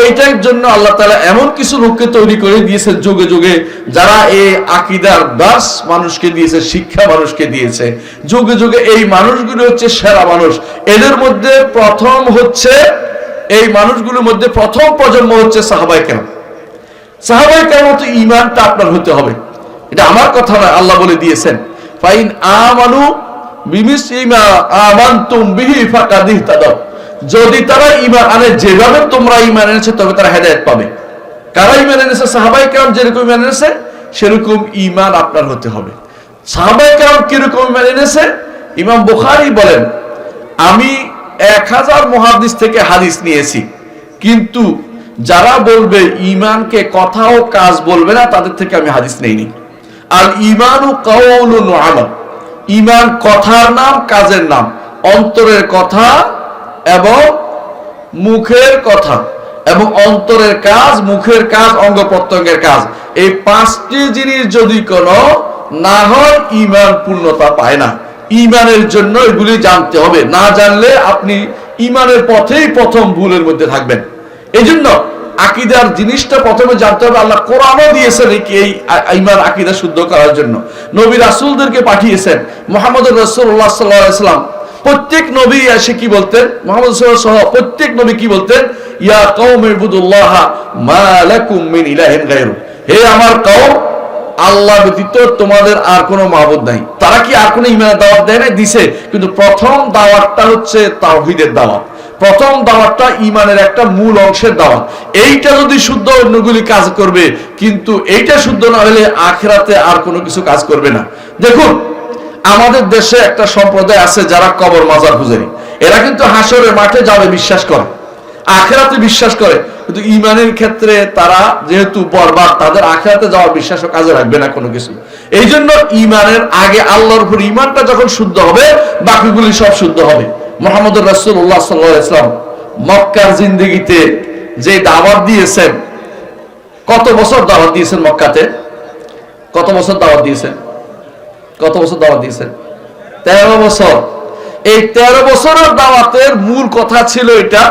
এইটার জন্য আল্লাহ তাআলা এমন কিছু লোককে তৈরি করে দিয়েছেন যুগে যুগে, যারা এই আকীদার দাস মানুষকে দিয়েছে, শিক্ষা মানুষকে দিয়েছে। যুগে যুগে এই মানুষগুলো হচ্ছে সেরা মানুষ। এদের মধ্যে প্রথম হচ্ছে, এই মানুষগুলোর মধ্যে প্রথম প্রজন্ম হচ্ছে সাহাবায়ে কেরাম। সাহাবায়ে কেরাম তো ঈমানটা আপনার হতে হবে, এটা আমার কথা না, আল্লাহ বলে দিয়েছেন ফাইন আমানু বিমিসলি মা আমানতুম বিহি ফাকাদ ইহতাদাও। যদি তারা ঈমান আনে যেভাবে তোমরা ঈমান এনেছো, তবে তারা হেদায়েত পাবে। কারা ঈমান এনেছে? সাহাবায়ে কেরাম যেরকম ঈমান এনেছে সেরকম ঈমান আপনার হতে হবে। সাহাবায়ে কেরাম কিরকম ঈমান এনেছে? ইমাম বুখারী বলেন, আমি 1000 মুহাদ্দিস থেকে হাদিস নিয়েছি, কিন্তু যারা বলবে ঈমানকে কথা ও কাজ বলবে না, তাদের থেকে আমি হাদিস নেইনি। আল ঈমানু কাউলুন ওয়া আমাল। ঈমান কথার নাম, কাজের নাম। অন্তরের কথা এবং মুখের কথা এবং অন্তরের কাজ, মুখের কাজ, অঙ্গ প্রত্যঙ্গের কাজ, এই 5টি জিনিস যদি কোনো না হয়, ঈমান পূর্ণতা পায় না। ঈমানের জন্য এগুলি জানতে হবে, না জানলে আপনি ঈমানের পথেই প্রথম ভুলের মধ্যে থাকবেন। এই জন্য আকীদার জিনিসটা প্রথমে জানতে হবে। আল্লাহ কোরআনও দিয়েছেন এই ঈমান আকীদা শুদ্ধ করার জন্য, নবী রাসূলদেরকে পাঠিয়েছেন। মুহাম্মদুর রাসূলুল্লাহ সাল্লাল্লাহু আলাইহি ওয়াসাল্লাম প্রত্যেক নবী এসে কি বলতেন? মুহাম্মদ সাল্লাল্লাহু আলাইহি ওয়াসাল্লাম সহ প্রত্যেক নবী কি বলতেন? ইয়া কওমি ইবুদুল্লাহ মা লাকুম মিন ইলাহিন গায়রু। হে আমার কওম, আল্লাহ ব্যতীত তোমাদের আর কোনো মাবুদ নাই। তারা কি আর কোনো ঈমানের দাওয়াত দেয় না? দিছে, কিন্তু প্রথম দাওয়াতটা হচ্ছে তাওহীদের দাওয়াত। প্রথম দাওয়াতটা ঈমানের একটা মূল অংশের দাওয়াত। এইটা যদি শুদ্ধ, অন্যগুলি কাজ করবে, কিন্তু এইটা শুদ্ধ না হলে আখিরাতে আর কোনো কিছু কাজ করবে না। দেখুন, আমাদের দেশে একটা সম্প্রদায় আছে যারা কবর মাজার পূজারী। এরা কিন্তু হাসরের মাঠে যাবে বিশ্বাস করে, আখিরাতে বিশ্বাস করে, কিন্তু ঈমানের ক্ষেত্রে তারা যেহেতু বরবাদ, তাদের আখিরাতে যাওয়ার বিশ্বাসও কাজে রাখবে না কোনো কিছু। এই জন্য ঈমানের আগে আল্লাহর উপর ঈমানটা যখন শুদ্ধ হবে, বাকিগুলি সব শুদ্ধ হবে। মুহাম্মদুর রাসূলুল্লাহ সাল্লাল্লাহু আলাইহি ওয়াসাল্লাম মক্কার জিন্দেগিতে যে দাওয়াত দিয়েছেন, কত বছর দাওয়াত দিয়েছেন মক্কাতে? কত বছর দাওয়াত দিয়েছেন? কত বছর দাওয়াত দিয়েছেন? 13 বছর। এই 13 বছরের দাওয়াতের মূল কথা ছিল এটা।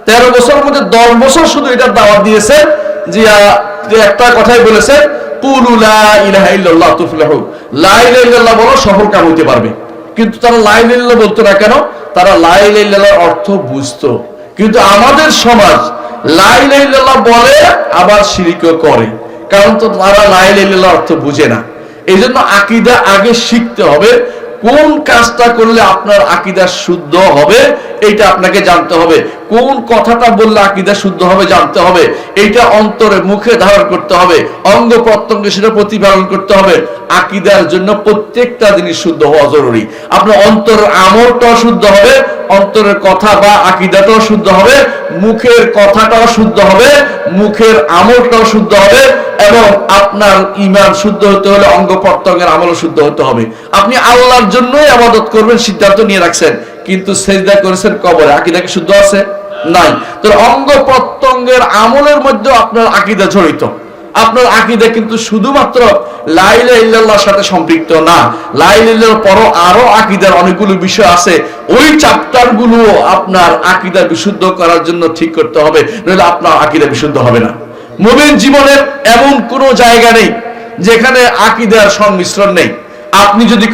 13 বছরের মধ্যে 10 বছর শুধু এটা দাওয়াত দিয়েছেন, যে একটা কথাই বলেছেন, কুলু লা ইলাহা ইল্লাল্লাহ তুফলিহু। লা ইলাহা ইল্লাল্লাহ বলো, সফল কাম হতে পারবে। কিন্তু তারা লা ইলাহা ইল্লাল্লাহ বলতো না কেন? তারা লা ইলাহা ইল্লাল্লাহর অর্থ বুঝতো। কিন্তু আমাদের সমাজ লা ইলাহা ইল্লাল্লাহ বলে আবার শিরকও করে, কারণ তো তারা লা ইলাহা ইল্লাল্লাহর অর্থ বুঝে না। এই জন্য আকীদা আগে শিখতে হবে। কোন কাজটা করলে আপনার আকীদা শুদ্ধ হবে এইটা আপনাকে জানতে হবে। কোন কথাটা বললে আকীদা শুদ্ধ হবে জানতে হবে। এইটা অন্তরে, মুখে ধারণ করতে হবে, অঙ্গ প্রত্যঙ্গে সেটা প্রতিপালন করতে হবে। আকীদার জন্য প্রত্যেকটা জিনিস শুদ্ধ হওয়া জরুরি। আপনার অন্তরের আমলটাও শুদ্ধ হবে, অন্তরের কথা বা আকীদাটাও শুদ্ধ হবে, মুখের কথাটাও শুদ্ধ হবে, মুখের আমলটাও শুদ্ধ হবে, এবং আপনার ঈমান শুদ্ধ হতে হলে অঙ্গ প্রত্যঙ্গের আমলও শুদ্ধ হতে হবে। আপনি আল্লাহর জন্যই ইবাদত করবেন সিদ্ধান্ত নিয়ে রাখছেন, কিন্তু সিজদা করেছেন কবরে, আকীদা কি শুদ্ধ আছে? নাই। তো অঙ্গ প্রত্যঙ্গের আমলের মধ্যে আপনার আকীদা জড়িত। আপনার আকীদা কিন্তু শুধুমাত্র লা ইলাহা ইল্লাল্লাহর সাথে সম্পৃক্ত না। লা ইলাহা ইল্লাল্লাহর পরও আরো আকীদার অনেকগুলো বিষয় আছে। ওই চ্যাপ্টারগুলো আপনার আকীদা বিশুদ্ধ করার জন্য ঠিক করতে হবে, নইলে আপনার আকীদা বিশুদ্ধ হবে না। মুমিন জীবনের এমন কোনো জায়গা নেই যেখানে আকীদার সংমিশ্রণ নেই। আপনি যদি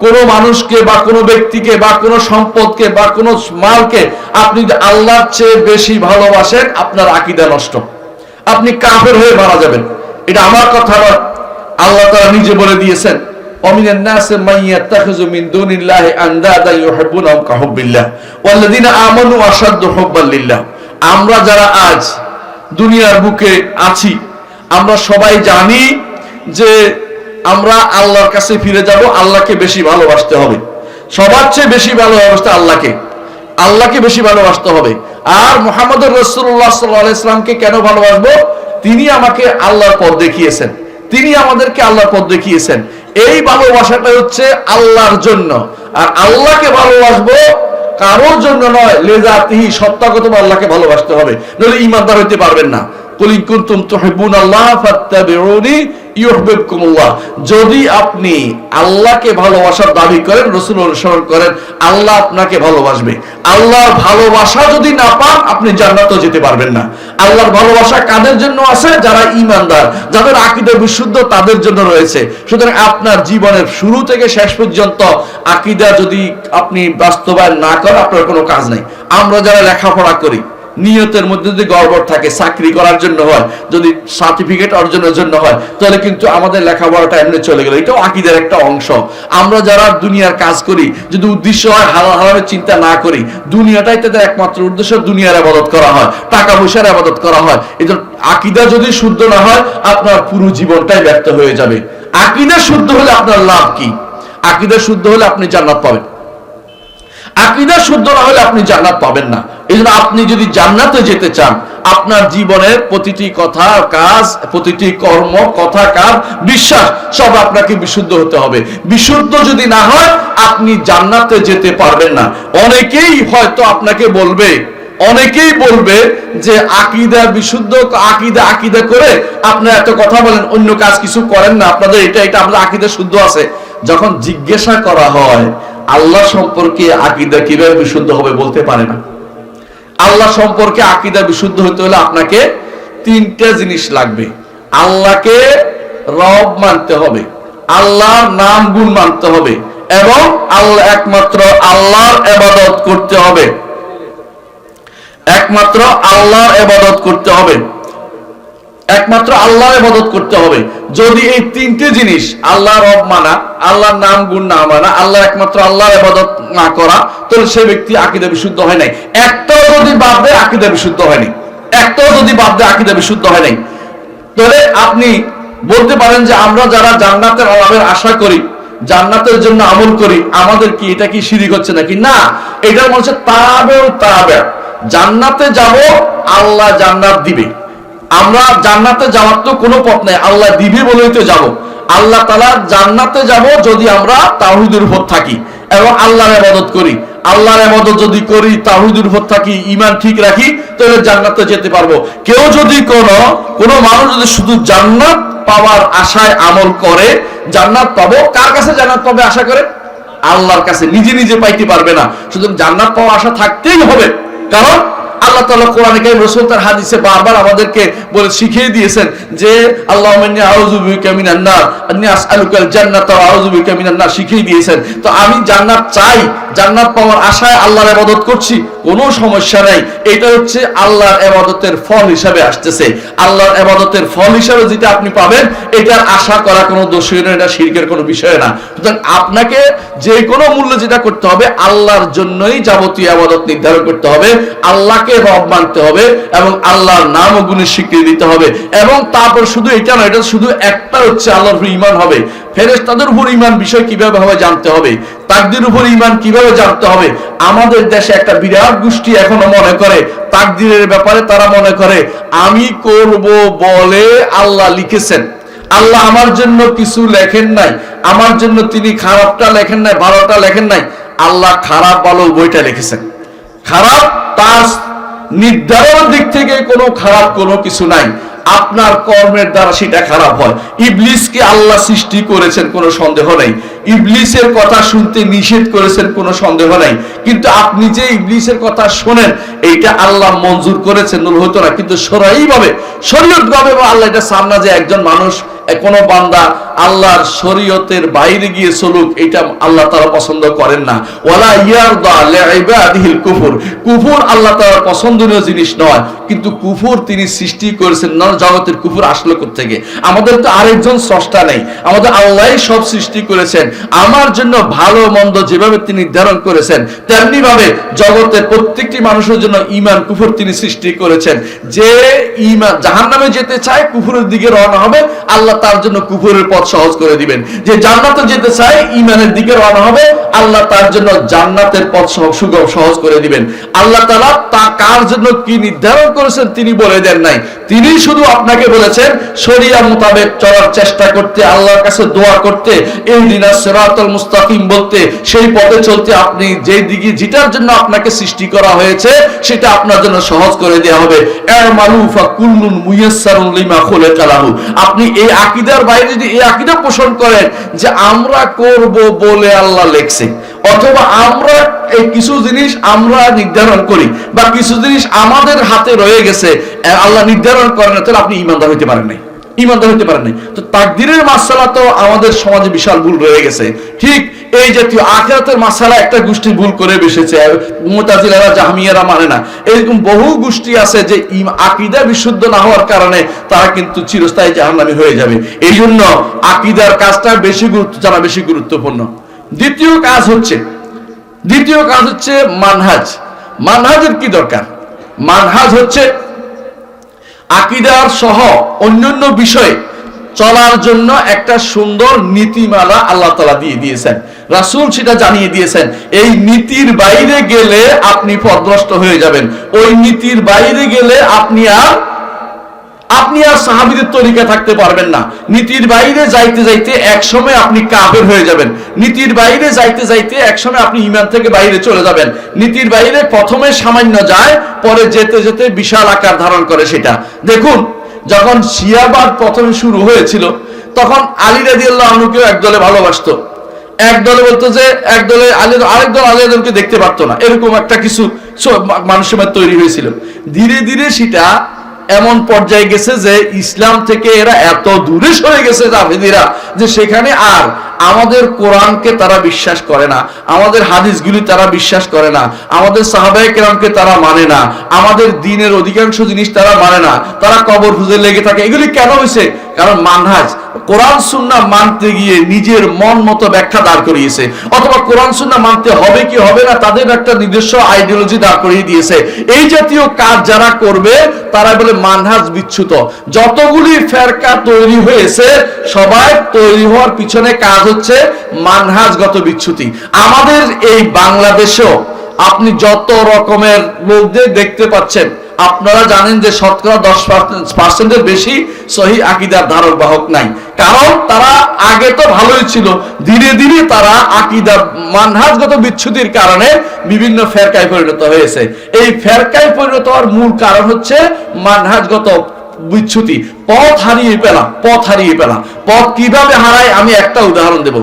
কোনো মানুষকে বা কোনো ব্যক্তিকে বা কোনো সম্পদকে বা কোনো মালকে আপনি যদি আল্লাহর চেয়ে বেশি ভালোবাসেন, আপনার আকীদা নষ্ট, আপনি কাফের হয়ে মারা যাবেন। এটা আমার কথা নয়, আল্লাহ তাআলা নিজে বলে দিয়েছেন, ওয়ামিনান নাসি মান ইয়াত্তাখিযু মিন দুনিল্লাহি আনদাদা ইউহিব্বুনাহুম কাহুব্বিল্লাহ ওয়াল্লাযিনা আমানু আশাদ্দু হুব্বান লিল্লাহ। আমরা যারা আজ দুনিয়ার বুকে আছি, আমরা সবাই জানি যে আমরা আল্লাহর কাছে ফিরে যাব, আল্লাহকে বেশি ভালোবাসতে হবে। সবার চেয়ে বেশি ভালোবাসতে আল্লাহকে বেশি ভালোবাসতে হবে। আর মুহাম্মদুর রাসূলুল্লাহ সাল্লাল্লাহু আলাইহি ওয়াসাল্লামকে কেন ভালোবাসবো? তিনি আমাকে আল্লাহর পথ দেখিয়েছেন, তিনি আমাদেরকে আল্লাহর পথ দেখিয়েছেন। এই ভালোবাসাটা হচ্ছে আল্লাহর জন্য। আর আল্লাহকে ভালোবাসবো কারোর জন্য নয়, লেজাতিহি, সত্তাগতভাবে আল্লাহকে ভালোবাসতে হবে, নইলে ঈমানদার হইতে পারবেন না। কুল ইন কুনতুম তুহিব্বুনাল্লাহ ফাত্তাবিউনি ইউহিব্বুকুমুল্লাহ। যদি আপনি আল্লাহকে ভালোবাসার দাবি করেন, রাসূল অনুসরণ করেন, আল্লাহ আপনাকে ভালোবাসবে। আল্লাহর ভালোবাসা যদি না পান, আপনি জান্নাতেও যেতে পারবেন না। আল্লাহর ভালোবাসা কাদের জন্য আছে? যারা ঈমানদার, যাদের আকীদা বিশুদ্ধ, তাদের জন্য রয়েছে। সুতরাং আপনার জীবনের শুরু থেকে শেষ পর্যন্ত আকীদা যদি আপনি বাস্তবায়ন না করেন, আপনার কোনো কাজ নাই। আমরা যারা লেখাপড়া করি, নিয়তের মধ্যে যদি গড়বড় থাকে, চাকরি করার জন্য হয়, যদি সার্টিফিকেট অর্জনের জন্য হয়, তাহলে কিন্তু আমাদের লেখাপড়াটা এমনি চলে গেল। এটাও আকীদার একটা অংশ। আমরা যারা দুনিয়ার কাজ করি, যদি উদ্দেশ্য হয় হালাল হারামের চিন্তা না করি, দুনিয়াটাই তাদের একমাত্র উদ্দেশ্য, দুনিয়ার ইবাদত করা হয়, টাকা পয়সার ইবাদত করা হয়। এজন্য আকীদা যদি শুদ্ধ না হয়, আপনার পুরো জীবনটাই ব্যর্থ হয়ে যাবে। আকীদা শুদ্ধ হলে আপনার লাভ কি? আকীদা শুদ্ধ হলে আপনি জান্নাত পাবেন। আকীদা শুদ্ধ না হলে আপনি জান্নাত পাবেন না। এজন্য আপনি যদি জান্নাতে যেতে চান, আপনার জীবনের প্রতিটি কথা, কাজ, প্রতিটি কর্ম, কথা, কাজ, বিশ্বাস সব আপনাকে বিশুদ্ধ হতে হবে। বিশুদ্ধ যদি না হয়, আপনি জান্নাতে যেতে পারবেন না। অনেকেই হয়তো আপনাকে বলবে, অনেকেই বলবে যে আকীদা বিশুদ্ধ, আকীদা করে আপনারা এত কথা বলেন, অন্য কাজ কিছু করেন না, আপনাদের এটা আপনাদের আকীদা শুদ্ধ আছে। যখন জিজ্ঞাসা করা হয় আল্লাহ সম্পর্কে আকীদা কিভাবে বিশুদ্ধ হবে, বলতে পারে না। আল্লাহ সম্পর্কে আকীদা বিশুদ্ধ হতে হলে আপনাকে তিনটা জিনিস লাগবে। আল্লাহকে রব মানতে হবে, আল্লাহর নাম গুণ মানতে হবে, এবং আল্লাহ একমাত্র আল্লাহর ইবাদত করতে হবে। একমাত্র আল্লাহর ইবাদত করতে হবে, একমাত্র আল্লাহর ইবাদত করতে হবে। যদি এই তিনটে জিনিস, আল্লাহ রব মানা, আল্লাহর নাম গুণ না মানা, আল্লাহ একমাত্র আল্লাহর ইবাদত না করা, তাহলে সেই ব্যক্তি আকীদা বিশুদ্ধ হয় নাই। একটাও যদি বাদ দেয়, আকীদা বিশুদ্ধ হয় নাই। একটাও যদি বাদ দেয়, আকীদা বিশুদ্ধ হয় নাই। তাহলে আপনি বলতে পারেন যে আমরা যারা জান্নাতের লাভের আশা করি, জান্নাতের জন্য আমল করি, আমাদের কি এটা কি শিরক হচ্ছে নাকি? না, এটা বলছে তাবে। জান্নাতে যাব, আল্লাহ জান্নাত দিবে। আমরা জান্নাতে যাওয়ার তো কোনো পথ নাই, আল্লাহ দিবে বলেই তো যাব। আল্লাহ তাআলা জান্নাতে যাব যদি আমরা তাওহীদের উপর থাকি এবং আল্লাহর ইবাদত করি। আল্লাহর ইবাদত যদি করি, তাওহীদের উপর থাকি, ঈমান ঠিক রাখি, তাহলে জান্নাতে যেতে পারবো। কেউ যদি কোনো মানুষ যদি শুধু জান্নাত পাওয়ার আশায় আমল করে, জান্নাত পাবো, কার কাছে জান্নাত পাবে আশা করে? আল্লাহর কাছে। নিজে নিজে পাইতে পারবে না। শুধু জান্নাত পাওয়ার আশা থাকতেই হবে। কারণ আল্লাহ তাআলা কোরআনে কারীম, রাসূল তার হাদিসে বারবার আমাদেরকে বলে শিখিয়ে দিয়েছেন যে আল্লাহুম্মা ইন্নী আউযু বিকা মিনান নার, আন্নী আসআলুকাল জান্নাতা ওয়া আউযু বিকা মিনান নার শিখিয়ে দিয়েছেন। তো আমি জান্নাত চাই, জান্নাত পাওয়ার আশায় আল্লাহর ইবাদত করছি, কোনো সমস্যা নাই। এটা হচ্ছে আল্লাহর ইবাদতের ফল হিসাবে আসতেছে। আল্লাহর ইবাদতের ফল হিসাবে যেটা আপনি পাবেন, এটার আশা করা কোনো দোষ নয়, এটা শিরকের কোনো বিষয় না। সুতরাং আপনাকে যে কোনো মূল্য যেটা করতে হবে, আল্লাহর জন্যই যাবতীয় ইবাদত নির্ধারণ করতে হবে, আল্লাহকে রব মানতে হবে এবং আল্লাহর নাম ও গুণের স্বীকৃতি দিতে হবে। এবং তারপর শুধু এটা নয়, এটা শুধু একটা হচ্ছে আল্লাহর উপর ঈমান হবে। ফেরেশতাদের উপর ঈমান বিষয় কিভাবে হবে জানতে হবে, তাকদীর উপর ঈমান কিভাবে জানতে হবে। আমাদের দেশে একটা বিরাট গোষ্ঠী এখনো মনে করে তাকদীরের ব্যাপারে, তারা মনে করে আমি করব বলে আল্লাহ লিখেছেন, আল্লাহ আমার জন্য কিছু লেখেন নাই, আমার জন্য তিনি খারাপটা লেখেন নাই, ভালোটা লেখেন নাই। আল্লাহ খারাপ ভালো উভয়টা লিখেছেন। খারাপ তার নির্ধারণের দিক থেকে কোনো খারাপ কোনো কিছু নাই, আপনার কর্মের দ্বারা সেটা খারাপ হয়। ইবলিসকে আল্লাহ সৃষ্টি করেছেন, কোনো সন্দেহ নাই। ইবলিসের কথা শুনতে নিষেধ করেছেন, কোনো সন্দেহ নাই। কিন্তু আপনি যে ইবলিসের কথা শোনেন, এইটা আল্লাহ মঞ্জুর করেছেন, হতো না। কিন্তু শরঈভাবে, শরীয়তভাবে আল্লাহ এটা চান না যে একজন মানুষ, কোনো বান্দা আল্লাহর শরীয়তের বাইরে গিয়ে চলুক, এটা আল্লাহ তাআলা পছন্দ করেন না। ওয়ালা ইয়ারদা লিইবাদিহিল কুফর, কুফর আল্লাহ তাআলার পছন্দনীয় জিনিস নয়। কিন্তু কুফর তিনি সৃষ্টি করেছেন না, জগতের কুফর আসলো কোথা থেকে? আমাদের তো আরেকজন স্রষ্টা নেই, আমাদের আল্লাহই সব সৃষ্টি করেছেন। আমার জন্য ভালো মন্দ যেভাবে তিনি নির্ধারণ করেছেন, তেমনি ভাবে জগতের প্রত্যেকটি মানুষের জন্য ঈমান কুফর তিনি সৃষ্টি করেছেন। যে ঈমান জাহান্নামে যেতে চায়, কুফরের দিকে রওনা হবে, আল্লাহ তার জন্য কুফরের পথ সহজ করে দিবেন। যে জান্নাতে যেতে চায় ঈমানের দিকে রওনা হবে, আল্লাহ তার জন্য জান্নাতের পথ সুগম সহজ করে দিবেন। আল্লাহ তাআলা তা কার জন্য কি নির্ধারণ করেছেন তিনি বলে দেন নাই, তিনি শুধু আপনাকে বলেছেন শরিয়া মোতাবেক চলার চেষ্টা করতে, আল্লাহর কাছে দোয়া করতে, ইহদিনাস সিরাতাল মুস্তাকিম বলতে, সেই পথে চলতে। আপনি যে দিকে যেটার জন্য আপনাকে সৃষ্টি করা হয়েছে সেটা আপনার জন্য সহজ করে দেওয়া হবে। আমালু ফাকুল্লুন মুয়াসসারুন লিমা খুলিকা লাহু। আপনি এই আকীদার বাইরে যদি এই আকীদা পোষণ করেন যে আমরা করব বলে আল্লাহ লেখছে, অথবা আমরা এই কিছু জিনিস আমরা নির্ধারণ করি, বা কিছু জিনিস আমাদের হাতে রয়ে গেছে আল্লাহ নির্ধারণ করেন, তাহলে আপনি ঈমানদার হইতে পারেন নাই, ঈমানদার হইতে পারেন নাই। তো তাকদীরের মাসআলা তো আমাদের সমাজে বিশাল ভুল রয়ে গেছে। ঠিক এই জাতীয় আখিরাতের মাসআলা একটা গোষ্ঠী ভুল করে বসেছে, মুতাজিলারা জাহমিয়ারা মানে না। এরকম বহু গোষ্ঠী আছে যে আকীদা বিশুদ্ধ না হওয়ার কারণে তারা কিন্তু চিরস্থায়ী জাহান্নামী হয়ে যাবে। এই জন্য আকীদার কাজটা বেশি জানা বেশি গুরুত্বপূর্ণ। দ্বিতীয় কাজ হচ্ছে মানহাজ। মানহাজের কি দরকার? মানহাজ হচ্ছে আকীদার সহ অন্যান্য বিষয়ে চলার জন্য একটা সুন্দর নীতিমালা আল্লাহ তাআলা দিয়ে দিয়েছেন, রাসূল সেটা জানিয়ে দিয়েছেন। এই নীতির বাইরে গেলে আপনি পথভ্রষ্ট হয়ে যাবেন, ওই নীতির বাইরে গেলে আপনি আর সাহাবীদের তরিকা থাকতে পারবেন না। নীতির বাইরে যাইতে যাইতে একসময় আপনি কাফের হয়ে যাবেন, নীতির বাইরে যাইতে যাইতে একসময় আপনি ঈমান থেকে বাইরে চলে যাবেন। নীতির বাইরে প্রথমে সামান্য যায়, পরে যেতে যেতে বিশাল আকার ধারণ করে। সেটা দেখুন, যখন শিয়াবাদ প্রথমে শুরু হয়েছিল তখন আলী রাদিয়াল্লাহু আনহুকে একদলে ভালোবাসতো, একদলে বলতো যে একদলে আলী, আরেক দল আলীকে দেখতে পারতো না, এরকম একটা কিছু মানুষের মধ্যে তৈরি হয়েছিল। ধীরে ধীরে সেটা এমন পর্যায়ে গেছে যে ইসলাম থেকে এরা এত দূরে সরে গেছে জাভেদিরা, যে সেখানে আর আমাদের কোরআনকে তারা বিশ্বাস করে না, আমাদের হাদিসগুলি তারা বিশ্বাস করে না, আমাদের সাহাবায়ে কেরামকে তারা মানে না, আমাদের দ্বীনের অধিকাংশ জিনিস তারা মানে না, তারা কবর খুঁজে লেগে থাকে। এগুলি কেন হয়েছে? কারণ মানহাজ, কোরআন সুন্নাহ মানতে গিয়ে নিজের মন মতো ব্যাখ্যা দাঁড় করিয়েছে, অথবা কোরআন সুন্নাহ মানতে হবে কি হবে না তাদের একটা নিজস্ব আইডিওলজি দাঁড় করিয়ে দিয়েছে। এই জাতীয় কাজ যারা করবে তারা বলে মানহাজ বিচ্যুত। যতগুলি ফেরকা তৈরি হয়েছে সবাই তৈরি হওয়ার পিছনে কাজ হচ্ছে মানহাজগত বিচ্যুতি। আমাদের এই বাংলাদেশেও আপনি যত রকমের লোকদের দেখতে পাচ্ছেন, আপনারা জানেন যে শতকরা 10% বেশি সহিহ আকীদার ধারক বাহক নাই। কারণ তারা আগে তো ভালোই ছিল, ধীরে ধীরে তারা আকীদা মানহাজগত বিচ্যুতির কারণে বিভিন্ন ফেরকায় পরিণত হয়েছে। এই ফেরকায় পরিণত হওয়ার মূল কারণ হচ্ছে মানহাজগত বিচ্যুতি, পথ হারিয়ে ফেলা। পথ কিভাবে হারায় আমি একটা উদাহরণ দেব।